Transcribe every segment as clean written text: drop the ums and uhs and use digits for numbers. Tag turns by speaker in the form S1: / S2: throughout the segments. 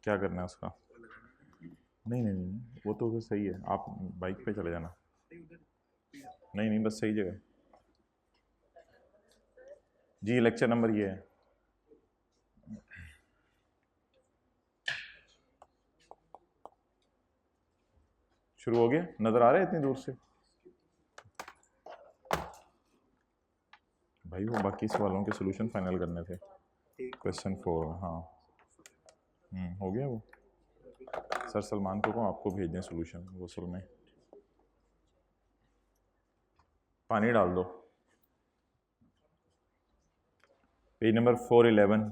S1: क्या करना है उसका? नहीं नहीं नहीं, वो तो उधर सही है, आप बाइक पे चले जाना। नहीं नहीं, बस सही जगह जी। लेक्चर नंबर ये है। शुरू हो गया, नज़र आ रहा है इतनी दूर से? भाई वो बाकी सवालों के सोल्यूशन फाइनल करने थे। क्वेश्चन 4, हाँ। हो गया वो। सर सलमान को आपको भेज दें सोल्यूशन गसल में। पानी डाल दो। Page number 411।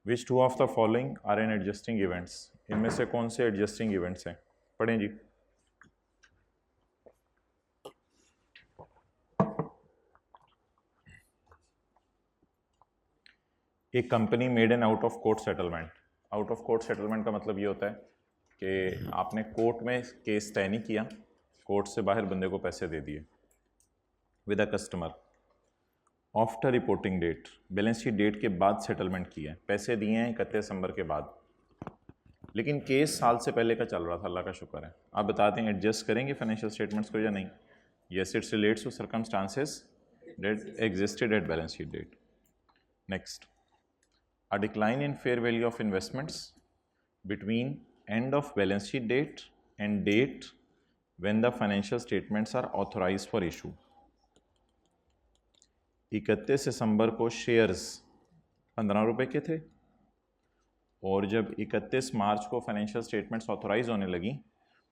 S1: Which two of the following are an adjusting events? इनमें से कौन से एडजस्टिंग इवेंट्स हैं? पढ़ें जी। एक company made an out of court settlement. Out of court settlement का मतलब ये होता है कि आपने कोर्ट में केस तय नहीं किया, कोर्ट से बाहर बंदे को पैसे दे दिए with a customer after reporting date. Balance sheet date के बाद सेटलमेंट किया है, पैसे दिए हैं 31 दिसंबर के बाद, लेकिन केस साल से पहले का चल रहा था। अल्लाह का शुक्र है। आप बताते हैं एडजस्ट करेंगे फाइनेंशियल स्टेटमेंट्स को या नहीं? Yes, it's relates to circumstances that existed at balance sheet date. Next, a decline in fair value of investments between end of balance sheet date and date when the financial statements are authorized for issue। 31 दिसंबर को shares 15 रुपये के थे, और जब 31 मार्च को financial statements authorise होने लगी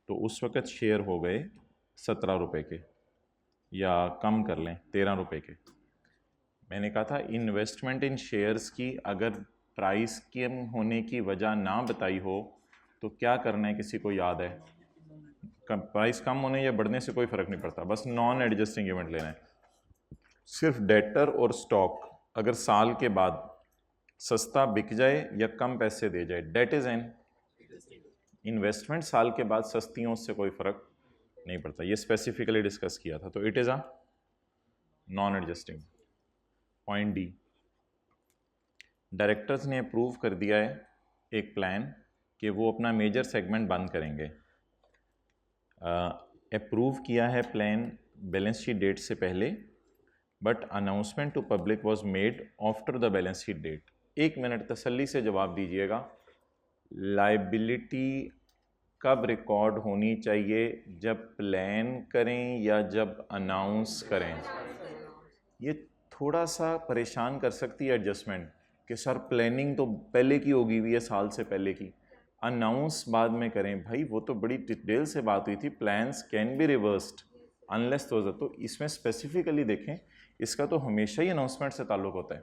S1: तो उस वक़्त शेयर हो गए 17 रुपये के, या कम कर लें 13 रुपये के। मैंने कहा था इन्वेस्टमेंट इन शेयर्स की अगर प्राइस कम होने की वजह ना बताई हो तो क्या करना है, किसी को याद है? प्राइस कम होने या बढ़ने से कोई फ़र्क नहीं पड़ता, बस नॉन एडजस्टिंग इवेंट लेना है। सिर्फ डेटर और स्टॉक अगर साल के बाद सस्ता बिक जाए या कम पैसे दे जाए, डेट इज़ एन इन्वेस्टमेंट। साल के बाद सस्तियों से कोई फ़र्क नहीं पड़ता, ये स्पेसिफिकली डिस्कस किया था, तो it is a non adjusting. Point D, directors ने अप्रूव कर दिया है एक प्लान कि वो अपना मेजर सेगमेंट बंद करेंगे। अप्रूव किया है प्लान बैलेंस शीट डेट से पहले, but announcement to public was made after the balance sheet date. 1 minute तसल्ली से जवाब दीजिएगा, लाइबिलिटी कब रिकॉर्ड होनी चाहिए, जब प्लान करें या जब अनाउंस करें? ये थोड़ा सा परेशान कर सकती है एडजस्टमेंट कि सर प्लानिंग तो पहले की होगी हुई है, साल से पहले की, अनाउंस बाद में करें। भाई वो तो बड़ी डिटेल से बात हुई थी, plans can be reversed unless तो इसमें स्पेसिफिकली देखें, इसका तो हमेशा ही अनाउंसमेंट से ताल्लुक होता है,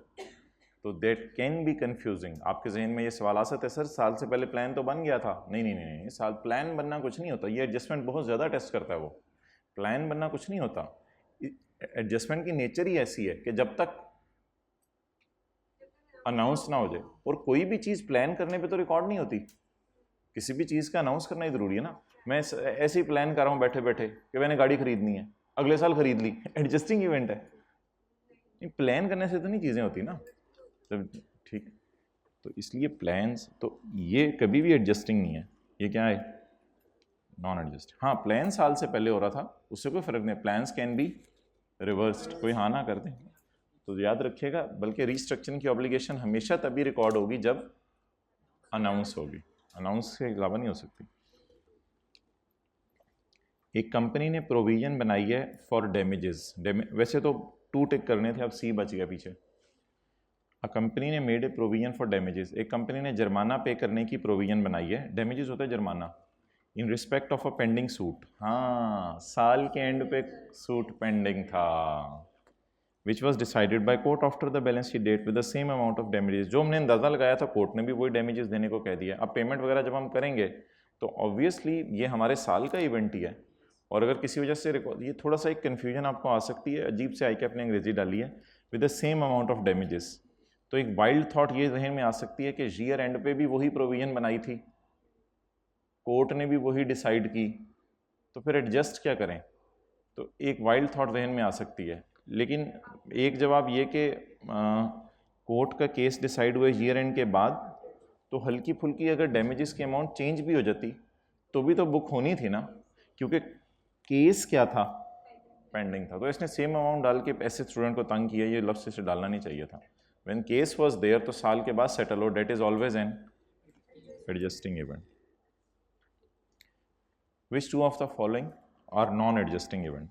S1: तो दैट कैन बी कन्फ्यूजिंग। आपके जहन में ये सवाल आ सकता है सर साल से पहले प्लान तो बन गया था। नहीं नहीं नहीं नहीं, साल प्लान बनना कुछ नहीं होता, ये एडजस्टमेंट बहुत ज़्यादा टेस्ट करता है। वो प्लान बनना कुछ नहीं होता, एडजस्टमेंट की नेचर ही ऐसी है कि जब तक अनाउंस ना हो जाए, और कोई भी चीज़ प्लान करने पे तो रिकॉर्ड नहीं होती, किसी भी चीज़ का अनाउंस करना ही ज़रूरी है ना। मैं ऐसे ही प्लान कर रहा हूँ बैठे बैठे कि मैंने गाड़ी खरीदनी है, अगले साल खरीद ली, एडजस्टिंग इवेंट है। प्लान करने से तो नहीं चीज़ें होती ना, तब ठीक। तो इसलिए प्लान्स तो ये कभी भी एडजस्टिंग नहीं है, ये क्या है? Non adjust. हाँ, प्लान साल से पहले हो रहा था उससे कोई फ़र्क नहीं, प्लान्स कैन बी रिवर्स्ड। कोई हाँ ना कर दे तो याद रखिएगा, बल्कि रीस्ट्रक्चरिंग की ऑब्लिगेशन हमेशा तभी रिकॉर्ड होगी जब अनाउंस होगी, अनाउंस के अलावा नहीं हो सकती। एक कंपनी ने प्रोविजन बनाई है फॉर डैमेजेस, वैसे तो 2 टिक करने थे, अब सी बच गया पीछे। अ कंपनी ने made a provision for damages, एक कंपनी ने जुर्माना पे करने की प्रोविजन बनाई है। डैमेजेस होता है जुर्माना in respect of a pending suit. हाँ, साल के एंड पे सूट पेंडिंग था, which was decided by court after the balance sheet date with the same amount of damages. जो हमने अंदाजा लगाया था कोर्ट ने भी वही डैमेजेस देने को कह दिया। अब पेमेंट वगैरह जब हम करेंगे तो ऑब्वियसली ये हमारे साल का इवेंट ही है, और अगर किसी वजह से ये थोड़ा सा एक कन्फ्यूजन आपको आ सकती है, अजीब से आई के अपने अंग्रेजी डाली है with the same amount of damages, तो एक वाइल्ड थॉट ये जहन में आ सकती है कि ईयर एंड पे भी वही प्रोविजन बनाई थी, कोर्ट ने भी वही डिसाइड की, तो फिर एडजस्ट क्या करें? तो एक वाइल्ड थॉट जहन में आ सकती है। लेकिन एक जवाब ये कि कोर्ट का केस डिसाइड हुए ईयर एंड के बाद, तो हल्की फुल्की अगर डैमेजेस की अमाउंट चेंज भी हो जाती तो भी तो बुक होनी थी ना, क्योंकि केस क्या था, पेंडिंग था। तो इसने सेम अमाउंट डाल के ऐसे स्टूडेंट को तंग किया, ये लफ्ज़ इसे डालना नहीं चाहिए था। व्हेन केस वाज देयर, तो साल के बाद सेटल हो, date is always an adjusting event. Which two of the following are non adjusting event?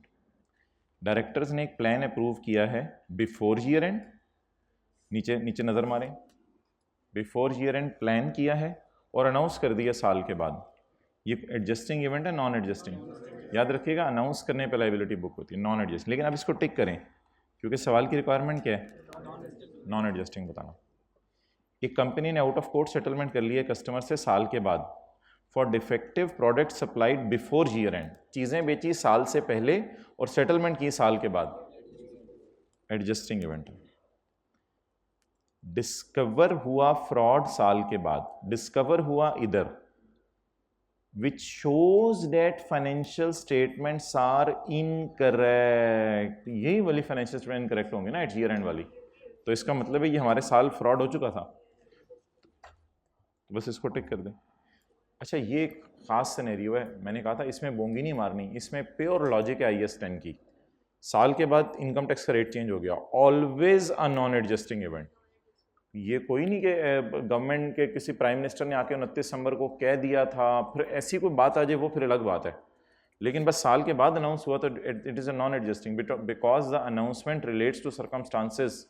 S1: Directors ने एक प्लान अप्रूव किया है बिफोर ईयर एंड, नीचे नीचे नज़र मारें, बिफोर ईयर एंड प्लान किया है और अनाउंस कर दिया साल के बाद, ये एडजस्टिंग इवेंट है नॉन एडजस्टिंग? याद रखिएगा, अनाउंस करने पर लायबिलिटी बुक होती है, नॉन एडजस्टिंग। लेकिन अब इसको टिक करें क्योंकि सवाल की रिक्वायरमेंट क्या है, नॉन एडजस्टिंग बताना। एक कंपनी ने आउट ऑफ कोर्ट सेटलमेंट कर लिया कस्टमर से साल के बाद for defective product supplied before year and, चीज़ें बेची साल से पहले और सेटलमेंट की साल के बाद, एडजस्टिंग इवेंट। डिस्कवर हुआ फ्रॉड साल के बाद, डिस्कवर हुआ इधर, which shows that financial statements are incorrect, यही वाली फाइनेंशियल स्टेटमेंट इनकरेक्ट होंगे ना एट ईयर एंड वाली, तो इसका मतलब है ये हमारे साल फ्रॉड हो चुका था, बस इसको टिक कर दें। अच्छा, ये एक खास सिनेरियो है, मैंने कहा था इसमें बोंगी नहीं मारनी, इसमें प्योर लॉजिक है IAS 10 की। साल के बाद इनकम टैक्स का रेट चेंज हो गया, always a non adjusting event. ये कोई नहीं कि गवर्नमेंट के किसी प्राइम मिनिस्टर ने आके 29 दिसंबर को कह दिया था, फिर ऐसी कोई बात आ जाए वो फिर अलग बात है, लेकिन बस साल के बाद अनाउंस हुआ तो it is a non adjusting because the announcement relates to circumstances.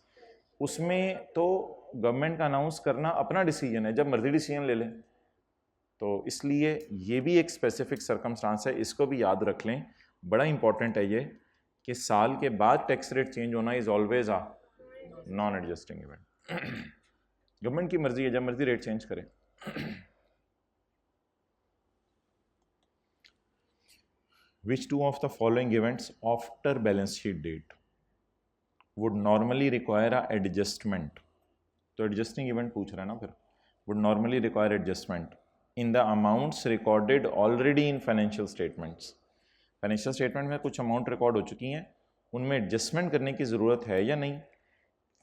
S1: उसमें तो गवर्नमेंट का अनाउंस करना अपना डिसीजन है, जब मर्जी डिसीजन ले लें, तो इसलिए ये भी एक स्पेसिफिक सर्कमस्टांस है, इसको भी याद रख लें, बड़ा इंपॉर्टेंट है ये कि साल के बाद टैक्स रेट चेंज होना is always a non adjusting event. Government की मर्जी है, जब मर्जी रेट चेंज करें। Which two of the following events after balance sheet date would normally require a adjustment? तो एडजस्टिंग इवेंट पूछ रहा है ना, फिर would normally require adjustment in the amounts recorded already in financial statements. Financial statement में कुछ amount record हो चुकी हैं, उनमें एडजस्टमेंट करने की ज़रूरत है या नहीं?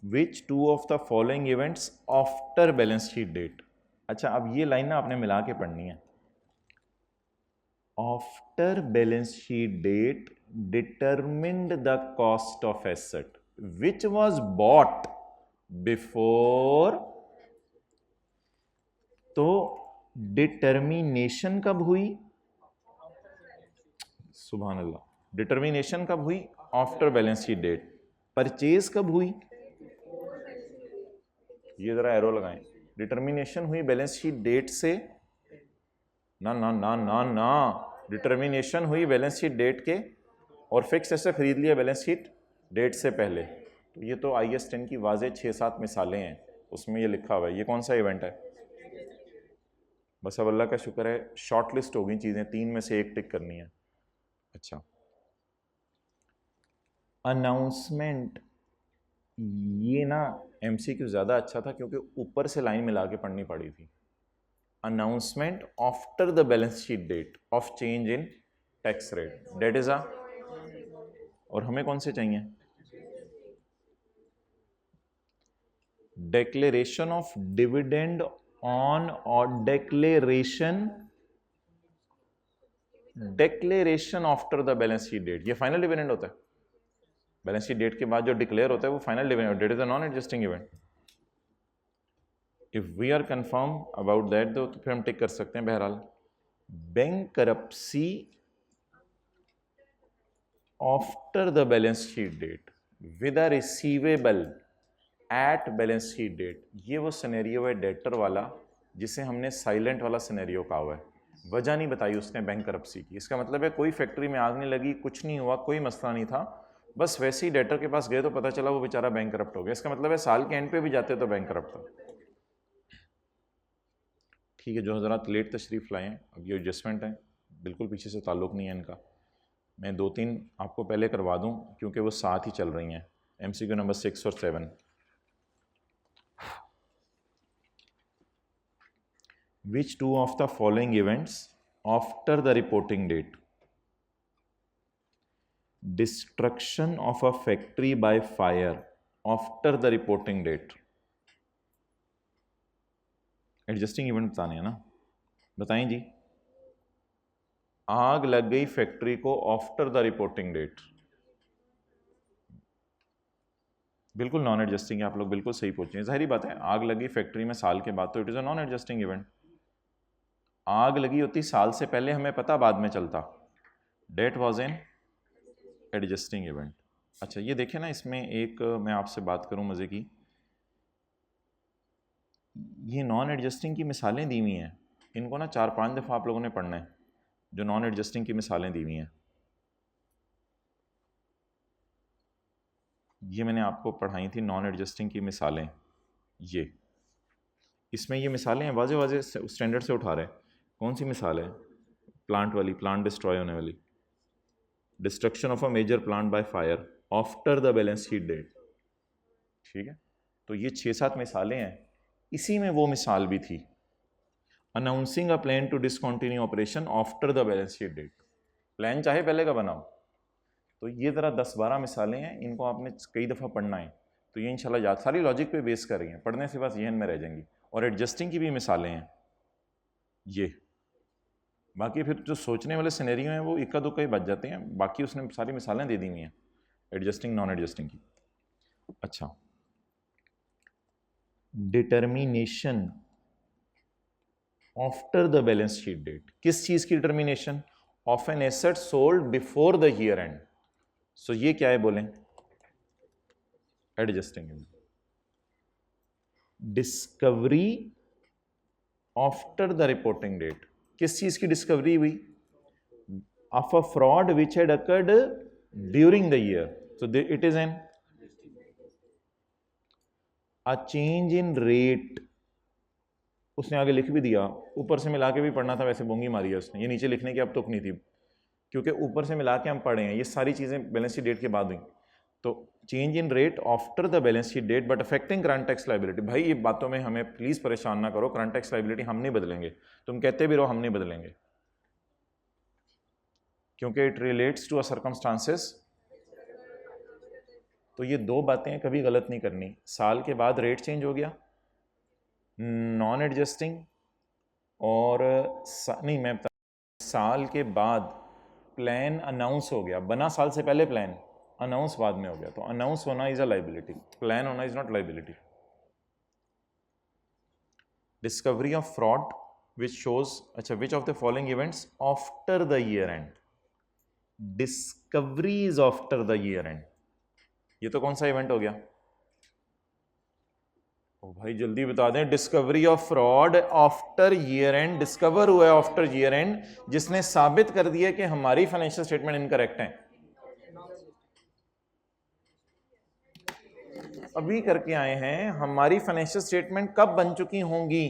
S1: Which two of the following events after balance sheet date? अच्छा, अब ये लाइन ना आपने मिला के पढ़नी है। After balance sheet date determined the cost of asset which was bought before, तो डिटर्मिनेशन कब हुई? सुभान अल्लाह, डिटर्मिनेशन कब हुई? After balance sheet date. Purchase कब हुई? ये जरा एरो लगाएं, डिटर्मिनेशन हुई बैलेंस शीट डेट से, ना ना ना ना ना, डिटर्मिनेशन हुई बैलेंस शीट डेट के, और फिक्स ऐसे खरीद लिया बैलेंस शीट डेट से पहले। तो ये तो IAS 10 की वाज़ेह 6-7 मिसालें हैं, उसमें ये लिखा हुआ है। ये कौन सा इवेंट है? बस अब अल्लाह का शुक्र है शॉर्ट लिस्ट हो गई चीज़ें, 3 में से एक टिक करनी है। अच्छा, अनाउंसमेंट, ये ना MCQ ज़्यादा अच्छा था क्योंकि ऊपर से लाइन मिला के पढ़नी पड़ी थी। Announcement after the balance sheet date of change in tax rate, date is a, और हमें कौन से चाहिए? डिक्लेरेशन ऑफ डिविडेंड ऑन, और declaration after the balance sheet date, ये फाइनल डिविडेंड होता है। बैलेंस शीट डेट के बाद जो डिक्लेयर होता है वो final dividend, date is a non adjusting event. If we are confirm about that तो फिर हम टिक कर सकते हैं। बहरहाल, bankruptcy after the balance sheet date with a receivable at balance sheet date, ये वो सिनेरियो है डेटर वाला जिसे हमने साइलेंट वाला सिनेरियो कहा हुआ है। वजह नहीं बताई उसने बैंकरप्सी की, इसका मतलब है कोई फैक्ट्री में आग नहीं लगी, कुछ नहीं हुआ, कोई मसला नहीं था, बस वैसे ही डेटर के पास गए तो पता चला वो बेचारा बैंकरप्ट हो गया। इसका मतलब है साल के एंड पे भी जाते तो बैंकरप्ट था। ठीक है, जो हज़रात लेट तशरीफ़ लाएँ, अब ये एडजस्टमेंट है, बिल्कुल पीछे से ताल्लुक़ नहीं है इनका, मैं 2-3 आपको पहले करवा दूं क्योंकि वो साथ ही चल रही हैं। MCQ नंबर 6 और 7। Which two of the following events after the reporting date? Destruction of a factory by fire after the reporting date, adjusting event बताने हैं ना, बताएं जी। आग लग गई फैक्ट्री को आफ्टर द रिपोर्टिंग डेट, बिल्कुल नॉन एडजस्टिंग है, आप लोग बिल्कुल सही पूछ रहे हैं। जाहिर बात है, आग लगी फैक्ट्री में साल के बाद तो it is a non adjusting event. आग लगी होती साल से पहले, हमें पता बाद में चलता, date was an adjusting event. अच्छा ये देखें ना, इसमें एक मैं आपसे बात करूं मज़े की, ये नॉन एडजस्टिंग की मिसालें दी हुई हैं, इनको ना 4-5 दफ़ा आप लोगों ने पढ़ना है, जो नॉन एडजस्टिंग की मिसालें दी हुई हैं। ये मैंने आपको पढ़ाई थी नॉन एडजस्टिंग की मिसालें, ये इसमें ये मिसालें हैं, वाजे वाजे स्टैंडर्ड से उठा रहे हैं। कौन सी मिसाल है? प्लांट वाली, प्लांट डिस्ट्रॉय होने वाली, destruction of a major plant by fire after the balance sheet date. ठीक है, तो ये 6-7 मिसालें हैं, इसी में वो मिसाल भी थी, announcing a plan to discontinue operation after the balance sheet date. Plan चाहे पहले का बनाओ, तो ये ज़रा 10-12 मिसालें हैं, इनको आपने कई दफ़ा पढ़ना है, तो ये इंशाल्लाह याद, सारी लॉजिक पे बेस कर रही हैं, पढ़ने से बस जहन में रह जाएंगी। और एडजस्टिंग की भी मिसालें हैं ये, बाकी फिर जो सोचने वाले सिनेरियो हैं वो इक्का दुक्का ही बच जाते हैं, बाकी उसने सारी मिसालें दे दी हुई हैं एडजस्टिंग नॉन एडजस्टिंग की। अच्छा, determination after the balance sheet date, किस चीज की determination? Of an asset sold before the year end. So ये क्या है बोलें? Adjusting. Discovery after the reporting date, किस चीज की डिस्कवरी हुई? Of a fraud which had occurred during the year, so it is an a change in rate. उसने आगे लिख भी दिया, ऊपर से मिला के भी पढ़ना था, वैसे बोंगी मारी है उसने, ये नीचे लिखने की अब तुक नहीं थी, क्योंकि ऊपर से मिला के हम पढ़े हैं, ये सारी चीज़ें बैलेंस शीट डेट के बाद हुई। तो change in rate after the balance sheet date but affecting current tax liability. भाई ये बातों में हमें प्लीज़ परेशान ना करो, करंट टैक्स लायबिलिटी हम नहीं बदलेंगे, तुम कहते भी रहो हम नहीं बदलेंगे, क्योंकि it relates to a circumstances. तो ये दो बातें कभी गलत नहीं करनी। साल के बाद रेट चेंज हो गया, नॉन एडजस्टिंग, और नहीं मैं बता, साल के बाद प्लान अनाउंस हो गया, बना साल से पहले प्लान, अनाउंस बाद में हो गया, तो अनाउंस होना इज अ लाइबिलिटी, प्लान होना is not liability. Discovery of fraud which shows, अच्छा which of the following events after the year end, discoveries after the year end, ये तो कौन सा इवेंट हो गया? ओ भाई जल्दी बता दें, discovery of fraud after year and, discover हुआ है आफ्टर ईयर एंड, जिसने साबित कर दिया कि हमारी फाइनेंशियल स्टेटमेंट इनकरेक्ट है। अभी करके आए हैं, हमारी फाइनेंशियल स्टेटमेंट कब बन चुकी होंगी?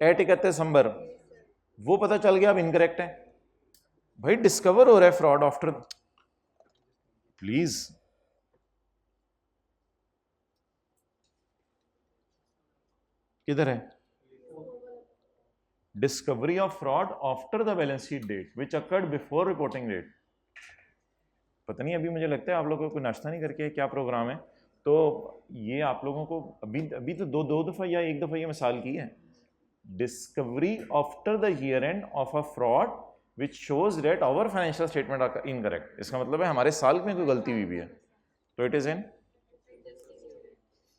S1: 31 दिसंबर, वो पता चल गया अब इनकरेक्ट है। भाई डिस्कवर हो रहा है फ्रॉड आफ्टर, प्लीज किधर है? Discovery of fraud after the balance sheet date which occurred before reporting date. पता नहीं, अभी मुझे लगता है आप लोगों को नाश्ता नहीं करके क्या प्रोग्राम है, तो ये आप लोगों को अभी अभी तो दो दफ़ा या एक दफ़ा ये मिसाल की है। Discovery after the year end of a fraud which shows that our financial statement are incorrect, इसका मतलब है हमारे साल में कोई गलती हुई भी है, तो इट इज इन,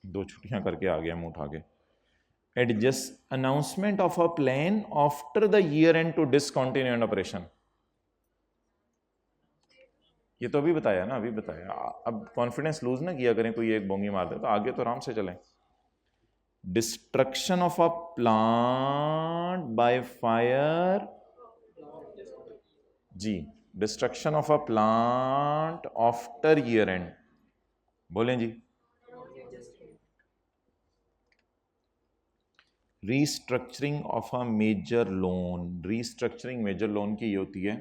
S1: दो छुट्टियां करके आ गया मुंह उठा के। Adjust announcement of a plan after the year end to discontinue an operation, ये तो अभी बताया ना, अभी बताया। अब कॉन्फिडेंस लूज ना किया करें, कोई एक बोंगी मार दे तो आगे तो आराम से चलें। Destruction of a plant by fire, जी, destruction of a plant after year end, बोलें जी। Restructuring of a major loan, restructuring major loan की ये होती है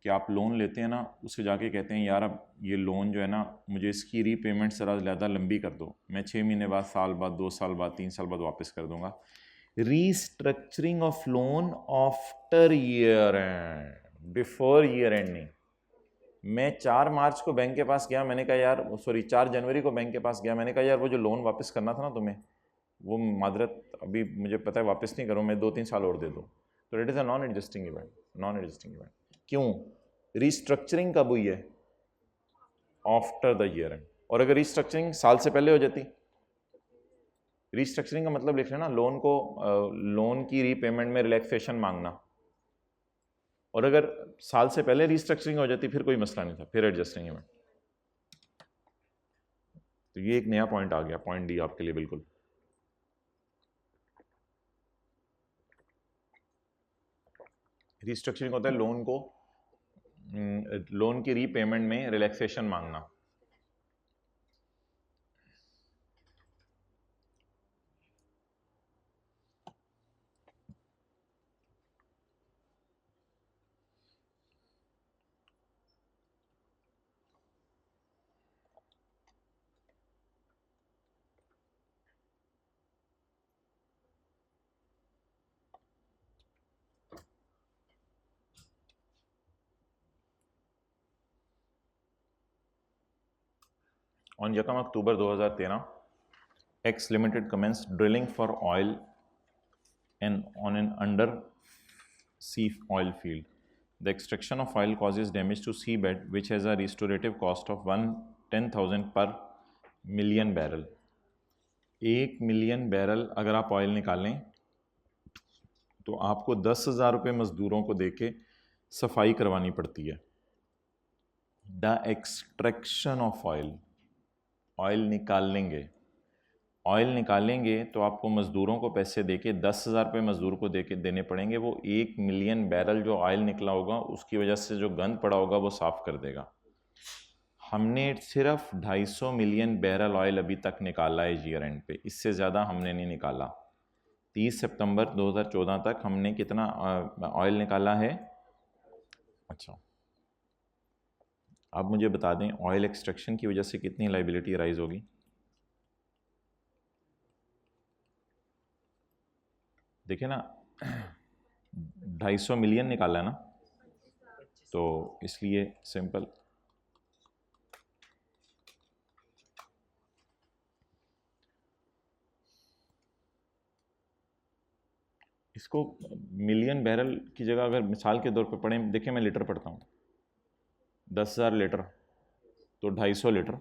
S1: कि आप लोन लेते हैं ना, उसे जाके कहते हैं यार अब ये लोन जो है ना, मुझे इसकी रीपेमेंट ज़रा ज़्यादा लंबी कर दो, मैं 6 महीने बाद, साल बाद, 2 साल बाद, 3 साल बाद वापस कर दूंगा। Restructuring of loan after year and, before year and नहीं। मैं 4 मार्च को बैंक के पास गया, मैंने कहा यार, सॉरी 4 जनवरी को बैंक के पास गया, मैंने कहा यार वो जो लोन वापस करना था ना तुम्हें, वो मादरत अभी मुझे पता है वापस नहीं करूँ, मैं 2-3 साल और दे दूँ, तो it is a non adjusting event. Non adjusting event क्यों? रिस्ट्रक्चरिंग कब हुई है? After the year and. और अगर रिस्ट्रक्चरिंग साल से पहले हो जाती, रिस्ट्रक्चरिंग का मतलब लिख लेना लोन को, लोन की रीपेमेंट में रिलैक्सेशन मांगना, और अगर साल से पहले रिस्ट्रक्चरिंग हो जाती फिर कोई मसला नहीं था, फिर एडजस्टिंग इवेंट। तो ये एक नया पॉइंट आ गया, पॉइंट डी आपके लिए बिल्कुल। रिस्ट्रक्चरिंग होता है लोन को, लोन की रीपेमेंट में रिलैक्सेशन मांगना। On Yakam October 2013, X Limited commenced drilling for oil and on an undersea oil field. The extraction of oil causes damage to seabed, which has a restorative cost of 10,000 per million barrel. 1 million barrel अगर आप oil निकालें तो आपको 10,000 रुपये मजदूरों को देके सफाई करवानी पड़ती है। The extraction of oil, oil निकालेंगे तो आपको मज़दूरों को पैसे देके 10,000 रुपये मज़दूर को देने पड़ेंगे। वो 1 मिलियन बैरल जो ऑयल निकला होगा उसकी वजह से जो गंद पड़ा होगा वो साफ़ कर देगा। हमने सिर्फ 250 मिलियन बैरल ऑयल अभी तक निकाला है ईयर एंड पे, इससे ज़्यादा हमने नहीं निकाला। 30 सितंबर 2014 तक हमने कितना ऑयल निकाला है? अच्छा, आप मुझे बता दें ऑयल एक्सट्रैक्शन की वजह से कितनी लाइबिलिटी राइज होगी? देखिए ना, 250 मिलियन निकाला है ना, तो इसलिए सिंपल इसको मिलियन बैरल की जगह अगर मिसाल के तौर पे पढ़ें, देखिए मैं लीटर पढ़ता हूँ, 10,000 लीटर तो 250 लीटर,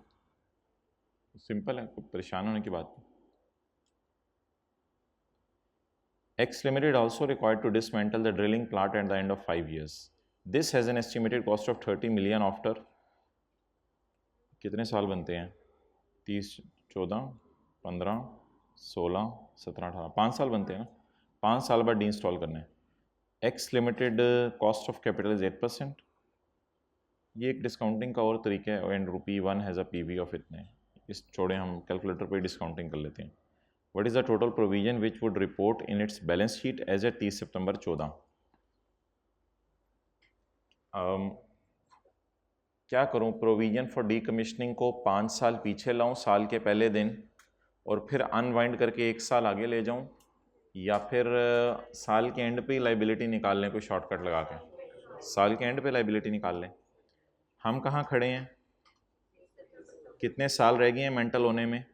S1: सिंपल है, कोई परेशान होने की बात नहीं। X Limited also required to dismantle the drilling plant at the end of 5 years. This has an estimated cost of 30 million after कितने साल बनते हैं? 30, 14, 15, 16, 17, 18, 5 साल बनते हैं ना, 5 साल बाद डी इंस्टॉल करना है। X Limited cost of capital is 8%। ये एक डिस्काउंटिंग का और तरीका है, and ₹1 has a PV of इतने, इस छोड़े हम कैलकुलेटर पे डिस्काउंटिंग कर लेते हैं। What is the total provision which would report in its balance sheet as a 30 September 14? क्या करूं, प्रोविजन फॉर डीकमिशनिंग को 5 साल पीछे लाऊं साल के पहले दिन और फिर अनवाइंड करके 1 साल आगे ले जाऊं, या फिर साल के एंड पे ही लाइबिलिटी निकाल लें कोई शॉर्टकट लगा के? साल के एंड पे लाइबिलिटी निकाल लें। हम कहाँ खड़े हैं, कितने साल रह गए हैं मेंटल होने में?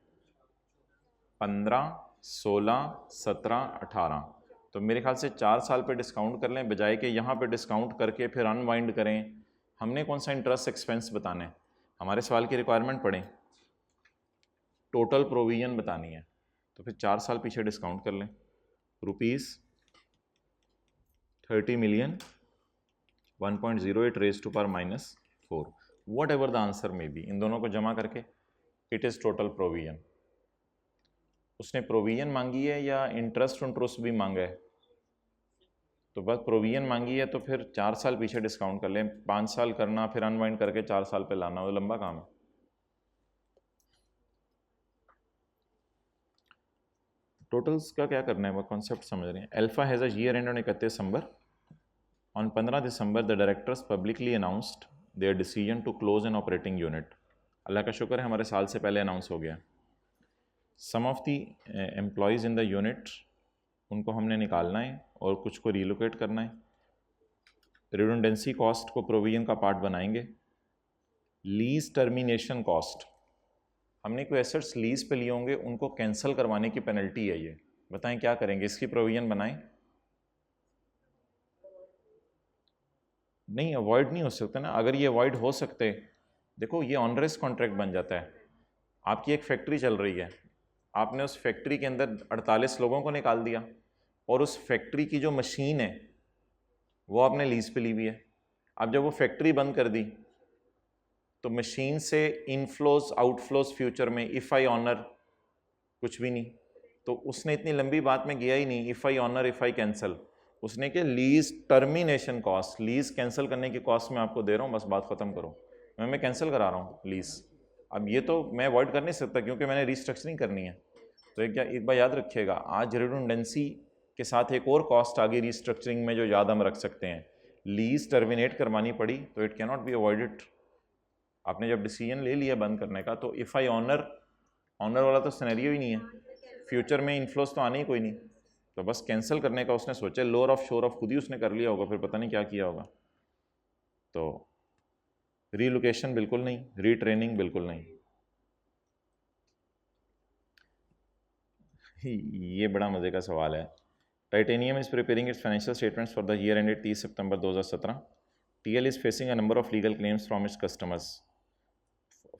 S1: 15, 16, 17, 18, तो मेरे ख्याल से 4 साल पे डिस्काउंट कर लें, बजाय कि यहाँ पे डिस्काउंट करके फिर अनवाइंड करें। हमने कौन सा इंटरेस्ट एक्सपेंस बताना है? हमारे सवाल की रिक्वायरमेंट पढ़ें, टोटल प्रोविजन बतानी है, तो फिर 4 साल पीछे डिस्काउंट कर लें। ₹30 million 1.08 raise to power -4, whatever the answer में बी, इन दोनों को जमा करके इट इज़ टोटल प्रोविजन। उसने प्रोविजन मांगी है या इंटरेस्ट भी मांगा है? तो बस प्रोविजन मांगी है तो फिर 4 साल पीछे डिस्काउंट कर लें, 5 साल करना फिर अनवाइंड करके 4 साल पे लाना, वो लंबा काम है। टोटल्स का क्या करना है, वो कॉन्सेप्ट समझ रहे हैं। Alpha has a year end on 31 December. On 15 December the directors publicly announced their decision to close an operating unit. अल्लाह का शुक्र है हमारे साल से पहले अनाउंस हो गया। Some of the employees in the unit, उनको हमने निकालना है और कुछ को रिलोकेट करना है। रिडंडेंसी कॉस्ट को प्रोविजन का पार्ट बनाएंगे। लीज टर्मिनेशन कॉस्ट, हमने कोई एसेट्स लीज पे लिए होंगे, उनको कैंसिल करवाने की पेनल्टी है ये। बताएं क्या करेंगे, इसकी प्रोविजन बनाएं। नहीं, अवॉइड नहीं हो सकता ना। अगर ये अवॉइड हो सकते, देखो ये ऑनरेस कॉन्ट्रैक्ट बन जाता है। आपकी एक फैक्ट्री चल रही है, आपने उस फैक्ट्री के अंदर 48 लोगों को निकाल दिया, और उस फैक्ट्री की जो मशीन है वो आपने लीज पे ली हुई है। अब जब वो फैक्ट्री बंद कर दी तो मशीन से इनफ्लोज आउटफ्लोज फ्यूचर में इफ़ आई ऑनर कुछ भी नहीं। तो उसने इतनी लंबी बात में गया ही नहीं, if I honour if I cancel. उसने क्या, lease termination cost, lease cancel करने की कॉस्ट मैं आपको दे रहा हूँ, बस बात ख़त्म करो, मैं कैंसिल करा रहा हूँ लीज। अब ये तो मैं अवॉइड कर नहीं सकता क्योंकि मैंने रिस्ट्रक्चरिंग करनी है। तो एक बार याद रखिएगा, आज रिडंडेंसी के साथ एक और कॉस्ट आ गई रिस्ट्रक्चरिंग में जो याद हम रख सकते हैं, लीज टर्मिनेट करवानी पड़ी, तो it can not be avoided. आपने जब डिसीजन ले लिया बंद करने का, तो इफ़ आई ऑनर वाला तो सिनेरियो ही नहीं है, फ्यूचर में इन्फ्लोस तो आने ही कोई नहीं, तो बस कैंसिल करने का उसने सोचा, लोअर ऑफ शोर ऑफ खुद ही उसने कर लिया होगा, फिर पता नहीं क्या किया होगा। तो रीलोकेशन बिल्कुल नहीं, रीट्रेनिंग बिल्कुल नहीं। ये बड़ा मज़े का सवाल है। Titanium is preparing it's financial statements for the year ended 30 September 2017। TL is facing a number of legal claims from its customers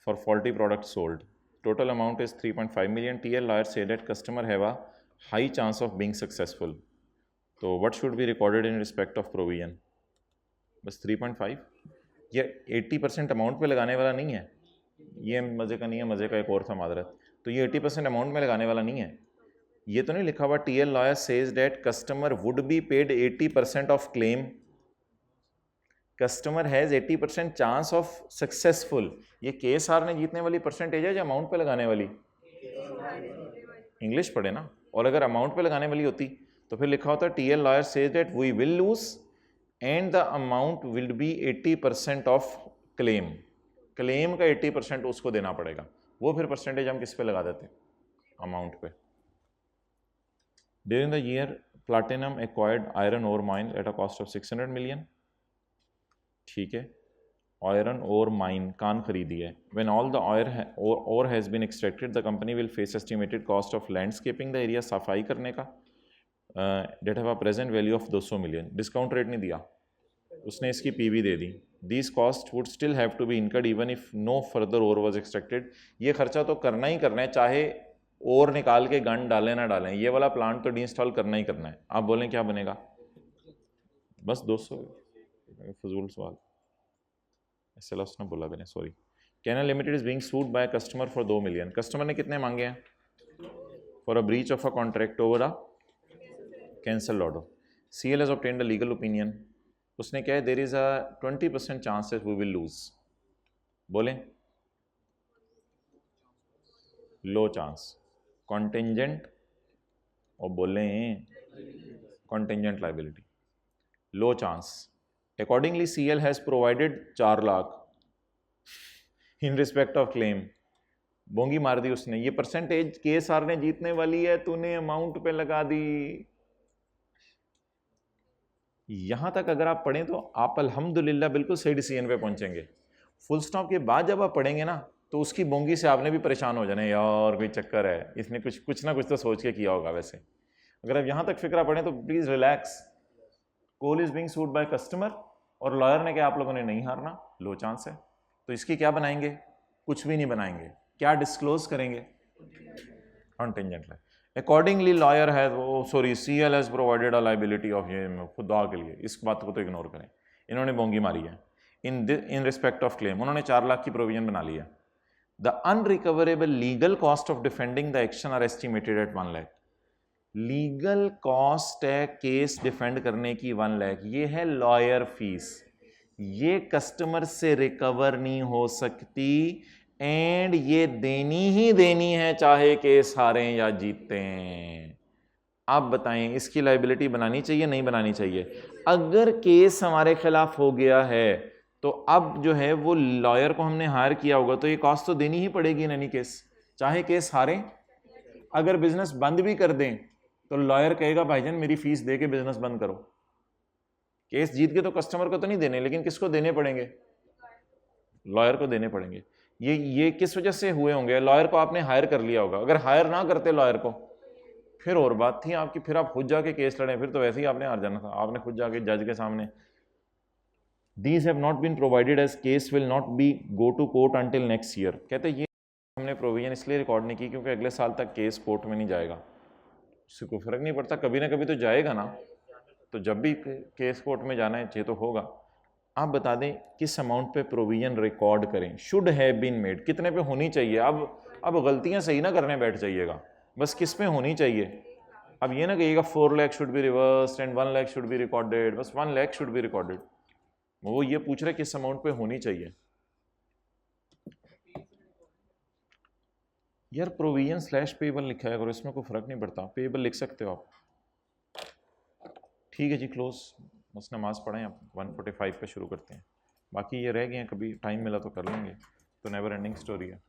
S1: for faulty products sold. Total amount is 3.5 million. TL lawyers say that customer have a high chance of being successful. So what should be recorded in respect of provision? बस 3.5, ये 80% amount पे लगाने वाला नहीं है। ये मज़े का नहीं है, मज़े का एक और था मादरत। तो ये 80% अमाउंट में लगाने वाला नहीं है। ये तो नहीं लिखा हुआ TL lawyer says that customer would be paid 80% of claim. Customer has 80% chance of successful. ये KSR ने जीतने वाली परसेंटेज है या अमाउंट पे लगाने वाली? इंग्लिश पढ़े ना। और अगर अमाउंट पे लगाने वाली होती तो फिर लिखा होता TL lawyer says that we will lose and the amount will be 80% of claim. Claim का 80% उसको देना पड़ेगा, वो फिर परसेंटेज हम किस पे लगा देते? अमाउंट पे। During the year Platinum acquired iron ore mine at a cost of 600 million. ठीक है, आयरन ओर माइन कान खरीदी है। When all the ore has been extracted the company will face estimated cost of landscaping the area, सफाई करने का, that have a present value of 200 million. Discount rate नहीं दिया उसने, इसकी PV दे दी। These cost would still have to B incurred even if no further ore was extracted. ये खर्चा तो करना ही करना है, चाहे और निकाल के गन डालें ना डालें, ये वाला प्लांट तो डी इंस्टॉल करना ही करना है। आप बोलें क्या बनेगा? बस 200। फजूल सवाल, ऐसे उसने बोला मैंने, sorry. Canon limited is being sued by customer for 2 million. Customer ने कितने मांगे हैं? For a breach of a contract over a cancel order. CL has obtained a legal opinion. उसने क्या है, there is a 20% chances we will lose. बोलें low chance, contingent, और बोलें contingent liability, low chance. Accordingly, CL has provided 4 lakh in respect of claim। बोंगी मार दी उसने। ये परसेंटेज KSR ने जीतने वाली है, तूने अमाउंट पे लगा दी। यहां तक अगर आप पढ़ें तो आप अल्हम्दुलिल्लाह बिल्कुल सही डिसीजन पे पहुंचेंगे। फुल स्टॉप के बाद जब आप पढ़ेंगे ना, तो उसकी बोंगी से आपने भी परेशान हो जाना, यार कोई चक्कर है, इसने कुछ ना कुछ तो सोच के किया होगा। वैसे अगर आप यहां तक फिक्रा पढ़ें तो please relax. Coal is being sued by customer, और लॉयर ने क्या, आप लोगों ने नहीं हारना, लो चांस है। तो इसकी क्या बनाएंगे? कुछ भी नहीं बनाएंगे। क्या डिस्क्लोज करेंगे? Contingent liability. अकॉर्डिंगली लॉयर है, sorry CL has provided a liability of, ये खुदा के लिए इस बात को तो इग्नोर करें। इन्होंने बोंगी मारी है इन रिस्पेक्ट ऑफ क्लेम। उन्होंने 4 लाख की प्रोविजन बना लिया। The unrecoverable legal cost of defending the action are estimated at 1 lakh. Legal cost है केस डिफेंड करने की 1 लाख। ये है लॉयर फीस, ये कस्टमर से रिकवर नहीं हो सकती, एंड ये देनी ही देनी है चाहे केस हारें या जीतें। आप बताएं इसकी लाइबिलिटी बनानी चाहिए नहीं बनानी चाहिए? अगर केस हमारे खिलाफ हो गया है तो अब जो है वो लॉयर को हमने हायर किया होगा, तो ये कॉस्ट तो देनी ही पड़ेगी इन एनी केस, चाहे केस हारें। अगर बिजनेस बंद भी कर दें तो लॉयर कहेगा भाईजान मेरी फीस दे के बिजनेस बंद करो। केस जीत के तो कस्टमर को तो नहीं देने, लेकिन किसको देने पड़ेंगे? लॉयर को देने पड़ेंगे। ये किस वजह से हुए होंगे? लॉयर को आपने हायर कर लिया होगा, अगर हायर ना करते लॉयर को फिर और बात थी आपकी, फिर आप खुद जाके केस लड़ें, फिर तो वैसे ही आपने हार जाना था, आपने खुद जाके जज के सामने। These have not been provided as case will not be go to court until next year। कहते ये हमने प्रोविजन इसलिए रिकॉर्ड नहीं की क्योंकि अगले साल तक केस कोर्ट में नहीं जाएगा। उससे कोई फर्क नहीं पड़ता, कभी ना कभी तो जाएगा ना, तो जब भी केस कोर्ट में जाना है ये तो होगा। आप बता दें किस अमाउंट पे प्रोविजन रिकॉर्ड करें। शुड हैव बीन मेड कितने पे होनी चाहिए? अब गलतियां सही ना करने बैठ जाइएगा, बस किस पे होनी चाहिए। अब ये ना कहिएगा 4 lakh should be reversed and 1 lakh should be recorded, बस 1 लाख शुड बी रिकॉर्डेड। वो ये पूछ रहे किस अमाउंट पे होनी चाहिए। यार प्रोविजन स्लैश पेबल लिखा है, अगर इसमें कोई फर्क नहीं पड़ता, पेबल लिख सकते हो आप। ठीक है जी, क्लोज, बस नमाज पढ़ें आप, 145 पे शुरू करते हैं। बाकी ये रह गए हैं, कभी टाइम मिला तो कर लेंगे, तो नेवर एंडिंग स्टोरी है।